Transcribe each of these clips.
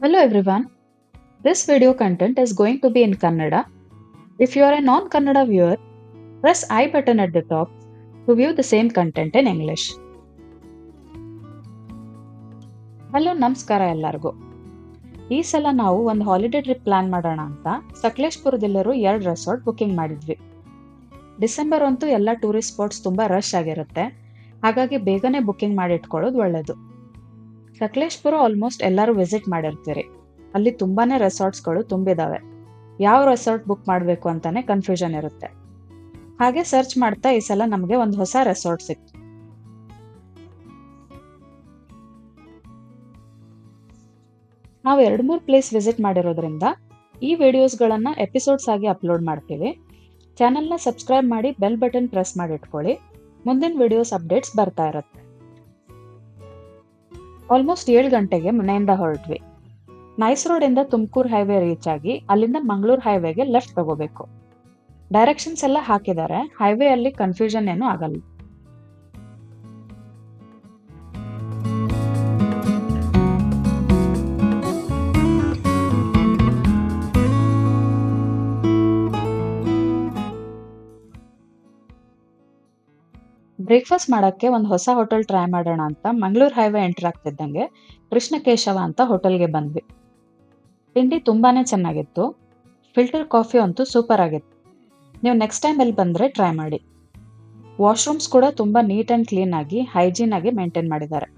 Hello everyone. This video content is going to be in Kannada. If you are a non-Kannada viewer, press I button at the top to view the same content in English. Hello ನಮಸ್ಕಾರ ಎಲ್ಲರಿಗೂ. ಈ ಸಲ ನಾವು ಒಂದು holiday trip plan ಮಾಡೋಣ ಅಂತ ಸಕಲೇಶ್ಪುರದಲ್ಲಿರೋ 2 resort booking ಮಾಡಿದ್ವಿ. December ಅಂತೂ ಎಲ್ಲ ಟೂರಿಸ್ಟ್ ಸ್ಪಾಟ್ಸ್ ತುಂಬಾ ರಶ್ ಆಗಿರುತ್ತೆ, ಹಾಗಾಗಿ ಬೇಗನೆ ಬುಕಿಂಗ್ ಮಾಡಿ ಇಟ್ಕೊಳ್ಳೋದು ಒಳ್ಳೆಯದು. ಸಕಲೇಶ್ಪುರ ಆಲ್ಮೋಸ್ಟ್ ಎಲ್ಲರೂ ವಿಸಿಟ್ ಮಾಡಿರ್ತೀರಿ. ಅಲ್ಲಿ ತುಂಬಾನೇ ರೆಸಾರ್ಟ್ಸ್ಗಳು ತುಂಬಿದಾವೆ. ಯಾವ ರೆಸಾರ್ಟ್ ಬುಕ್ ಮಾಡಬೇಕು ಅಂತಾನೆ ಕನ್ಫ್ಯೂಷನ್ ಇರುತ್ತೆ. ಹಾಗೆ ಸರ್ಚ್ ಮಾಡ್ತಾ ಈ ಸಲ ನಮಗೆ ಒಂದು ಹೊಸ ರೆಸಾರ್ಟ್ ಸಿಕ್ತು. ನಾವು 2-3 ಪ್ಲೇಸ್ ವಿಸಿಟ್ ಮಾಡಿರೋದ್ರಿಂದ ಈ ವಿಡಿಯೋಸ್ಗಳನ್ನ ಎಪಿಸೋಡ್ಸ್ ಆಗಿ ಅಪ್ಲೋಡ್ ಮಾಡ್ತೀವಿ. ಚಾನೆಲ್ನ ಸಬ್ಸ್ಕ್ರೈಬ್ ಮಾಡಿ ಬೆಲ್ ಬಟನ್ ಪ್ರೆಸ್ ಮಾಡಿ ಇಟ್ಕೊಳ್ಳಿ. ಮುಂದಿನ ವಿಡಿಯೋಸ್ ಅಪ್ಡೇಟ್ಸ್ ಬರ್ತಾ ಇರುತ್ತೆ. ಆಲ್ಮೋಸ್ಟ್ 7 ಗಂಟೆಗೆ ಮನೆಯಿಂದ ಹೊರಟ್ವಿ. ನೈಸ್ ರೋಡ್ ಇಂದ ತುಮಕೂರು ಹೈವೇ ರೀಚ್ ಆಗಿ ಅಲ್ಲಿಂದ ಮಂಗಳೂರು ಹೈವೇಗೆ ಲೆಫ್ಟ್ ತಗೋಬೇಕು. ಡೈರೆಕ್ಷನ್ಸ್ ಎಲ್ಲ ಹಾಕಿದ್ದಾರೆ, ಹೈವೇ ಅಲ್ಲಿ ಕನ್ಫ್ಯೂಷನ್ ಏನೂ ಆಗಲ್ಲ. ಬ್ರೇಕ್ಫಾಸ್ಟ್ ಮಾಡಕ್ಕೆ ಒಂದು ಹೊಸ ಹೋಟೆಲ್ ಟ್ರೈ ಮಾಡೋಣ ಅಂತ ಮಂಗಳೂರು ಹೈವೇ ಎಂಟರ್ ಆಗ್ತಿದ್ದಂಗೆ ಕೃಷ್ಣಕೇಶವ ಅಂತ ಹೋಟೆಲ್ಗೆ ಬಂದ್ವಿ. ತಿಂಡಿ ತುಂಬಾನೇ ಚೆನ್ನಾಗಿತ್ತು. ಫಿಲ್ಟರ್ ಕಾಫಿ ಅಂತೂ ಸೂಪರ್ ಆಗಿತ್ತು. ನೀವು ನೆಕ್ಸ್ಟ್ ಟೈಮ್ ಇಲ್ಲಿ ಬಂದ್ರೆ ಟ್ರೈ ಮಾಡಿ. ವಾಶ್ರೂಮ್ಸ್ ಕೂಡ ತುಂಬಾ ನೀಟ್ ಅಂಡ್ ಕ್ಲೀನ್ ಆಗಿ ಹೈಜೀನ್ ಆಗಿ ಮೇಂಟೈನ್ ಮಾಡಿದ್ದಾರೆ.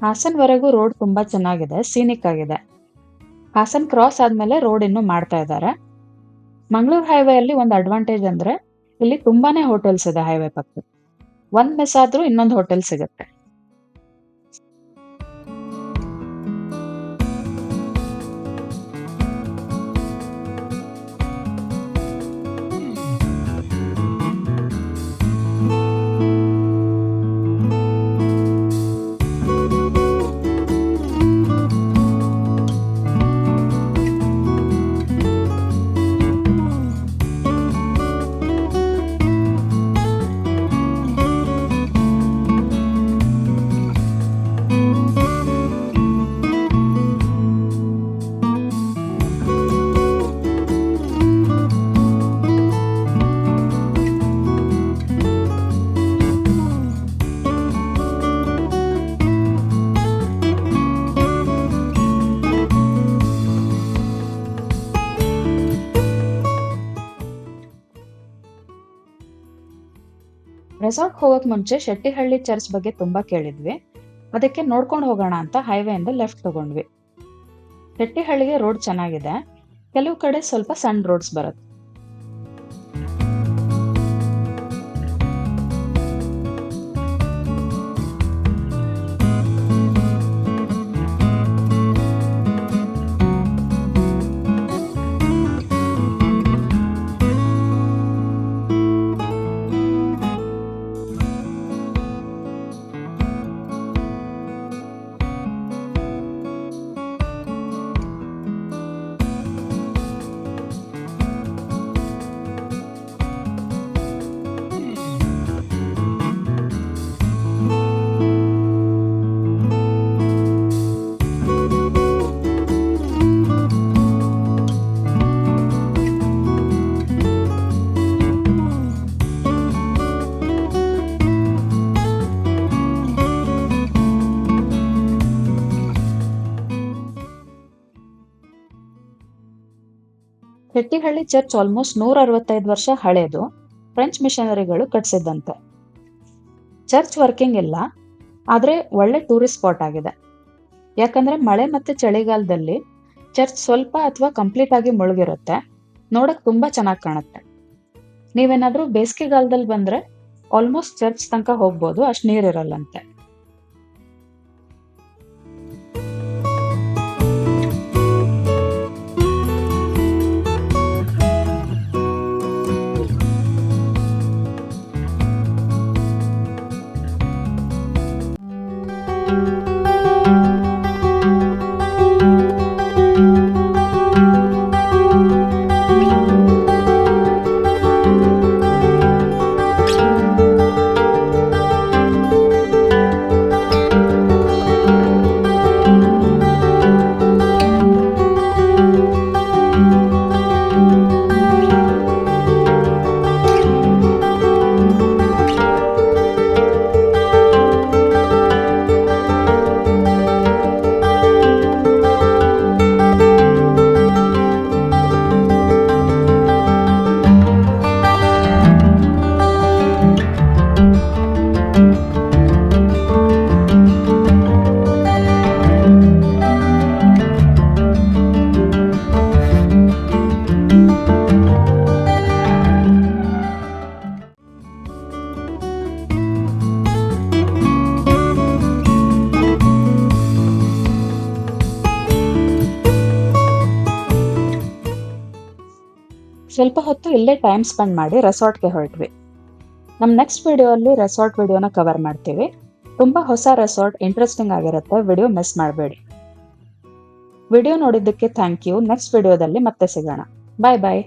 ಹಾಸನ್ವರೆಗೂ ರೋಡ್ ತುಂಬಾ ಚೆನ್ನಾಗಿದೆ, ಸೀನಿಕ್ ಆಗಿದೆ. ಹಾಸನ್ ಕ್ರಾಸ್ ಆದ್ಮೇಲೆ ರೋಡ್ ಇನ್ನು ಮಾಡ್ತಾ ಇದ್ದಾರೆ. ಮಂಗಳೂರು ಹೈವೇ ಅಲ್ಲಿ ಒಂದು ಅಡ್ವಾಂಟೇಜ್ ಅಂದ್ರೆ ಇಲ್ಲಿ ತುಂಬಾನೇ ಹೋಟೆಲ್ಸ್ ಇದೆ ಹೈವೇ ಪಕ್ಕ. ಒಂದ್ ಮಿಸ್ ಆದ್ರೂ ಇನ್ನೊಂದು ಹೋಟೆಲ್ ಸಿಗುತ್ತೆ. ರೆಸಾರ್ಟ್ ಹೋಗಕ್ ಮುಂಚೆ ಶೆಟ್ಟಿಹಳ್ಳಿ ಚರ್ಚ್ ಬಗ್ಗೆ ತುಂಬಾ ಕೇಳಿದ್ವಿ. ಅದಕ್ಕೆ ನೋಡ್ಕೊಂಡು ಹೋಗೋಣ ಅಂತ ಹೈವೇ ಇಂದ ಲೆಫ್ಟ್ ತಗೊಂಡ್ವಿ. ಶೆಟ್ಟಿಹಳ್ಳಿಗೆ ರೋಡ್ ಚೆನ್ನಾಗಿದೆ, ಕೆಲವು ಕಡೆ ಸ್ವಲ್ಪ ಸಣ್ಣ ರೋಡ್ಸ್ ಬರುತ್ತೆ. ಹೆಟ್ಟಿಹಳ್ಳಿ ಚರ್ಚ್ ಆಲ್ಮೋಸ್ಟ್ 165 ವರ್ಷ ಹಳೇದು. ಫ್ರೆಂಚ್ ಮಿಷನರಿಗಳು ಕಟ್ಸಿದ್ದಂತೆ. ಚರ್ಚ್ ವರ್ಕಿಂಗ್ ಇಲ್ಲ, ಆದ್ರೆ ಒಳ್ಳೆ ಟೂರಿಸ್ಟ್ ಸ್ಪಾಟ್ ಆಗಿದೆ. ಯಾಕಂದ್ರೆ ಮಳೆ ಮತ್ತೆ ಚಳಿಗಾಲದಲ್ಲಿ ಚರ್ಚ್ ಸ್ವಲ್ಪ ಅಥವಾ ಕಂಪ್ಲೀಟ್ ಆಗಿ ಮುಳುಗಿರುತ್ತೆ. ನೋಡಕ್ ತುಂಬಾ ಚೆನ್ನಾಗಿ ಕಾಣುತ್ತೆ. ನೀವೇನಾದ್ರೂ ಬೇಸಿಗೆಗಾಲದಲ್ಲಿ ಬಂದ್ರೆ ಆಲ್ಮೋಸ್ಟ್ ಚರ್ಚ್ ತನಕ ಹೋಗ್ಬೋದು, ಅಷ್ಟು ನೀರಿರಲ್ಲಂತೆ. ಸ್ವಲ್ಪ ಹೊತ್ತು ಇಲ್ಲೇ ಟೈಮ್ ಸ್ಪೆಂಡ್ ಮಾಡಿ ರೆಸಾರ್ಟ್ಗೆ ಹೊರಟ್ವಿ. ನಮ್ಮ ನೆಕ್ಸ್ಟ್ ವಿಡಿಯೋ ಅಲ್ಲಿ ರೆಸಾರ್ಟ್ ವಿಡಿಯೋನ ಕವರ್ ಮಾಡ್ತೀವಿ. ತುಂಬಾ ಹೊಸ ರೆಸಾರ್ಟ್, ಇಂಟ್ರೆಸ್ಟಿಂಗ್ ಆಗಿರುತ್ತೆ. ವಿಡಿಯೋ ಮಿಸ್ ಮಾಡಬೇಡಿ. ವಿಡಿಯೋ ನೋಡಿದ್ದಕ್ಕೆ ಥ್ಯಾಂಕ್ ಯು. ನೆಕ್ಸ್ಟ್ ವಿಡಿಯೋದಲ್ಲಿ ಮತ್ತೆ ಸಿಗೋಣ. ಬಾಯ್ ಬಾಯ್.